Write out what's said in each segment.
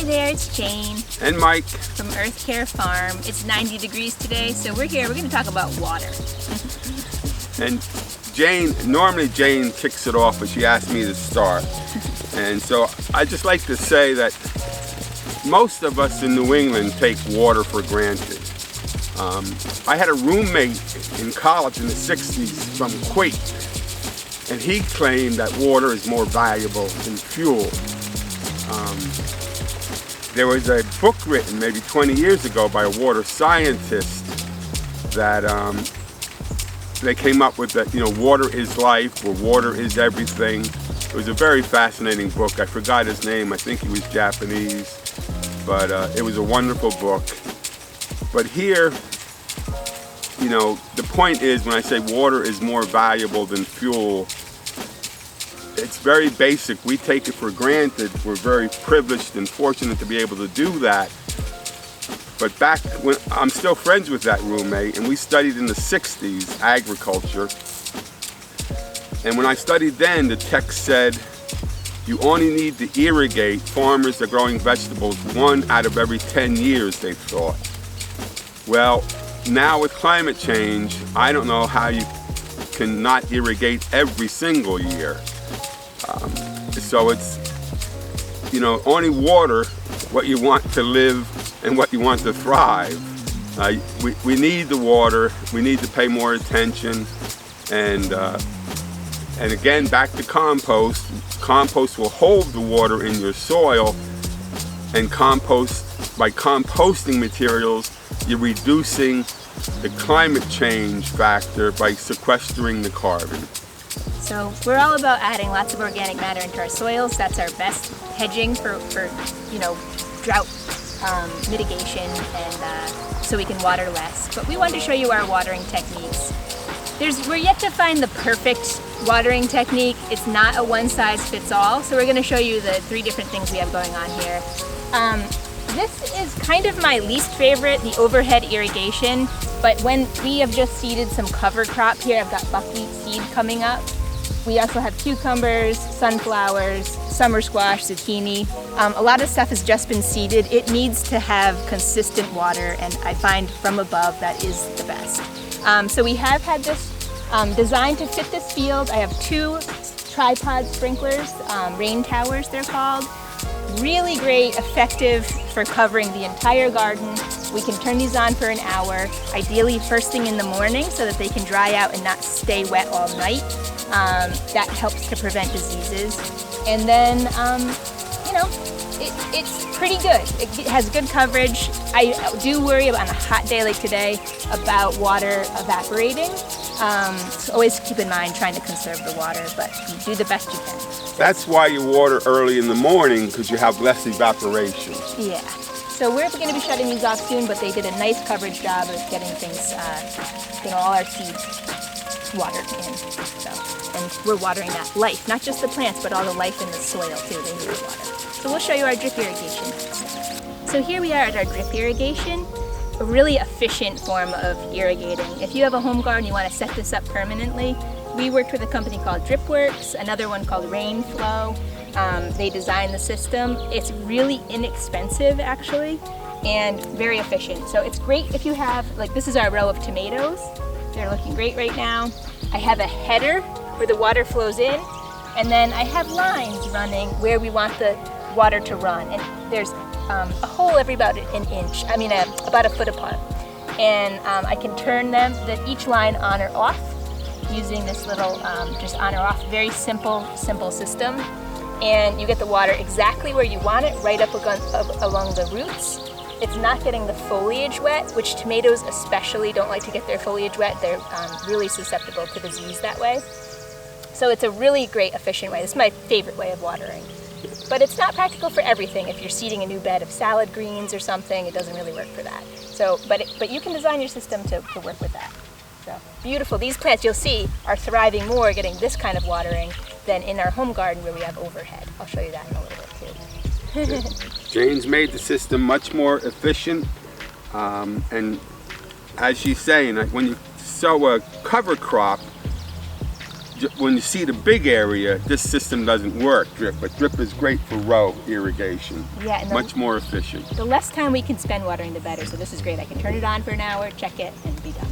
there, it's Jane. And Mike. From Earth Care Farm. It's 90 degrees today, so we're here. We're going to talk about water. And normally Jane kicks it off, but she asked me to start. And so I just like to say that most of us in New England take water for granted. I had a roommate in college in the 60s from Kuwait, and he claimed that water is more valuable than fuel. There was a book written maybe 20 years ago by a water scientist that they came up with that, water is life, or water is everything. It was a very fascinating book. I forgot his name. I think he was Japanese, but it was a wonderful book. But here, the point is, when I say water is more valuable than fuel, it's very basic. We take it for granted. We're very privileged and fortunate to be able to do that. But back when I'm still friends with that roommate, and we studied in the 60s agriculture. And when I studied then, the text said you only need to irrigate farmers that are growing vegetables 1 out of every 10 years, they thought. Well, now with climate change, I don't know how you can not irrigate every single year. So it's, only water what you want to live and what you want to thrive. We need the water. We need to pay more attention. And again, back to compost. Compost will hold the water in your soil, and by composting materials, you're reducing the climate change factor by sequestering the carbon. So we're all about adding lots of organic matter into our soils. That's our best hedging for drought mitigation, and so we can water less. But we wanted to show you our watering techniques. We're yet to find the perfect watering technique. It's not a one-size-fits-all. So we're going to show you the 3 different things we have going on here. This is kind of my least favorite, the overhead irrigation. But when we have just seeded some cover crop here, I've got buckwheat seed coming up. We also have cucumbers, sunflowers, summer squash, zucchini. A lot of stuff has just been seeded. It needs to have consistent water, and I find from above that is the best. So we have had this designed to fit this field. I have 2 tripod sprinklers, rain towers they're called. Really great, effective for covering the entire garden. We can turn these on for an hour, ideally first thing in the morning so that they can dry out and not stay wet all night. That helps to prevent diseases. And then, it's pretty good. It has good coverage. I do worry about, on a hot day like today, about water evaporating. So always keep in mind trying to conserve the water, but you do the best you can. That's why you water early in the morning, because you have less evaporation. Yeah. So we're going to be shutting these off soon, but they did a nice coverage job of getting things, all our seeds watered in. And we're watering that life, not just the plants, but all the life in the soil too. They need water. So we'll show you our drip irrigation next. So here we are at our drip irrigation, a really efficient form of irrigating. If you have a home garden, you want to set this up permanently. We worked with a company called DripWorks, another one called Rainflow. They designed the system. It's really inexpensive actually, and very efficient. So it's great if you have, this is our row of tomatoes. They're looking great right now. I have a header where the water flows in, and then I have lines running where we want the water to run. And there's a hole every about about a foot apart. And I can turn each line on or off using this little just on or off, very simple system. And you get the water exactly where you want it, right up along the roots. It's not getting the foliage wet, which tomatoes especially don't like to get their foliage wet. They're really susceptible to disease that way. So it's a really great, efficient way. This is my favorite way of watering. But it's not practical for everything. If you're seeding a new bed of salad greens or something, it doesn't really work for that. So, but you can design your system to work with that. So beautiful. These plants, you'll see, are thriving more getting this kind of watering than in our home garden where we have overhead. I'll show you that in a little bit too. Jayne's made the system much more efficient, and as she's saying, when you sow a cover crop, when you see the big area, this system doesn't work, drip, but drip is great for row irrigation. Yeah, and much more efficient. The less time we can spend watering, the better. So this is great. I can turn it on for an hour, check it, and be done.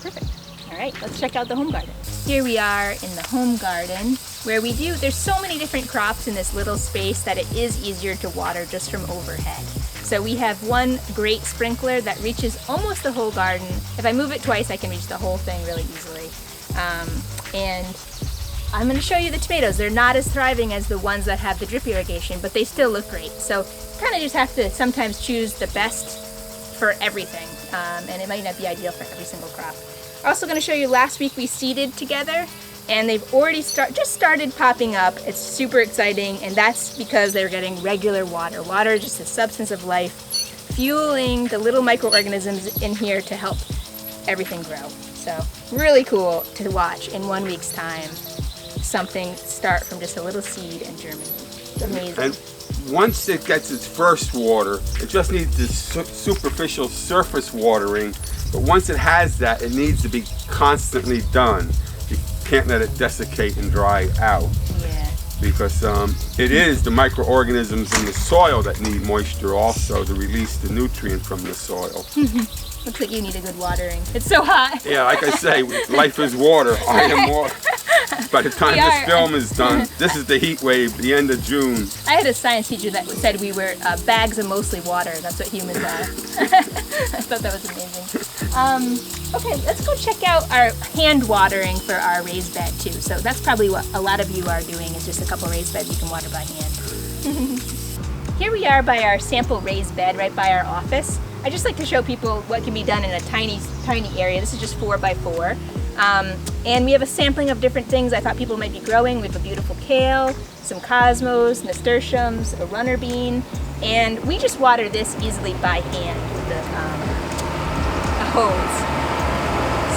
Perfect. All right, let's check out the home garden. Here we are in the home garden where there's so many different crops in this little space that it is easier to water just from overhead. So we have one great sprinkler that reaches almost the whole garden. If I move it twice, I can reach the whole thing really easily. And I'm going to show you the tomatoes. They're not as thriving as the ones that have the drip irrigation, but they still look great. So kind of just have to sometimes choose the best for everything, and it might not be ideal for every single crop. Also going to show you, last week we seeded together, and they've already just started popping up. It's super exciting, and that's because they're getting regular water. Water is just a substance of life, fueling the little microorganisms in here to help everything grow. So really cool to watch in 1 week's time something start from just a little seed and germinate. It's amazing. And once it gets its first water, it just needs this superficial surface watering, but once it has that, it needs to be constantly done. You can't let it desiccate and dry out. Yeah. Because it is the microorganisms in the soil that need moisture also to release the nutrient from the soil. Looks like you need a good watering. It's so hot. Yeah, like I say, life is water. I am water. By the time this film is done, this is the heat wave, the end of June. I had a science teacher that said we were bags of mostly water. That's what humans are. I thought that was amazing. Okay, let's go check out our hand watering for our raised bed too. So that's probably what a lot of you are doing, is just a couple raised beds you can water by hand. Here we are by our sample raised bed right by our office. I just like to show people what can be done in a tiny area. This is just 4 by 4. And we have a sampling of different things I thought people might be growing. We have a beautiful kale, some cosmos, nasturtiums, a runner bean, and we just water this easily by hand with a hose.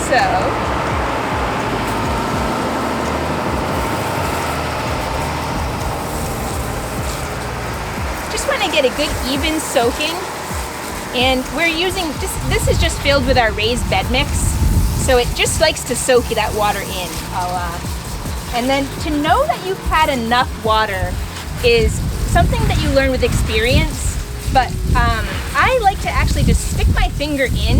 So, just want to get a good even soaking. And we're using, this is just filled with our raised bed mix, so it just likes to soak that water in. And then to know that you've had enough water is something that you learn with experience, but I like to actually just stick my finger in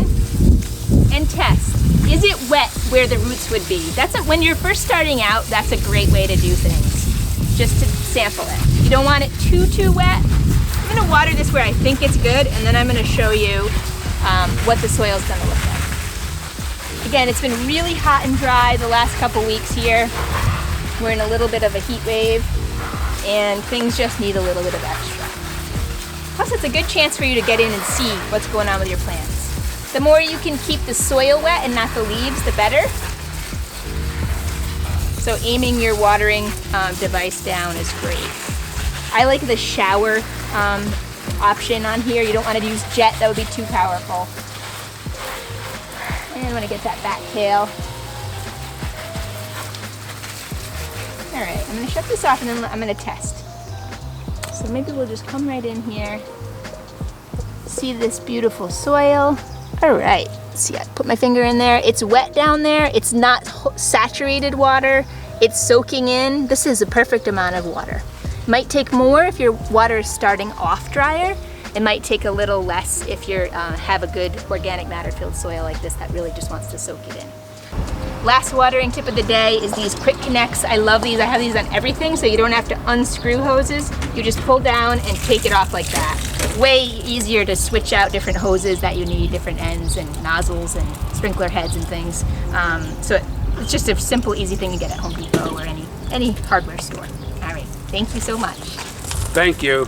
and test. Is it wet where the roots would be? When you're first starting out, that's a great way to do things, just to sample it. You don't want it too wet. I'm going to water this where I think it's good, and then I'm going to show you what the soil's going to look like. Again, it's been really hot and dry the last couple weeks here. We're in a little bit of a heat wave, and things just need a little bit of extra. Plus, it's a good chance for you to get in and see what's going on with your plants. The more you can keep the soil wet and not the leaves, the better. So aiming your watering device down is great. I like the shower option on here. You don't want to use jet, that would be too powerful. And I want to get that back tail. All right, I'm going to shut this off and then I'm going to test. So maybe we'll just come right in here. See this beautiful soil. All right, see, I put my finger in there. It's wet down there. It's not saturated water. It's soaking in. This is a perfect amount of water. Might take more if your water is starting off drier. It might take a little less if you have a good organic matter filled soil like this that really just wants to soak it in. Last watering tip of the day is these quick connects. I love these. I have these on everything, so you don't have to unscrew hoses. You just pull down and take it off like that. Way easier to switch out different hoses that you need, different ends and nozzles and sprinkler heads and things. So it's just a simple, easy thing to get at Home Depot or any hardware store. All right, thank you so much. Thank you.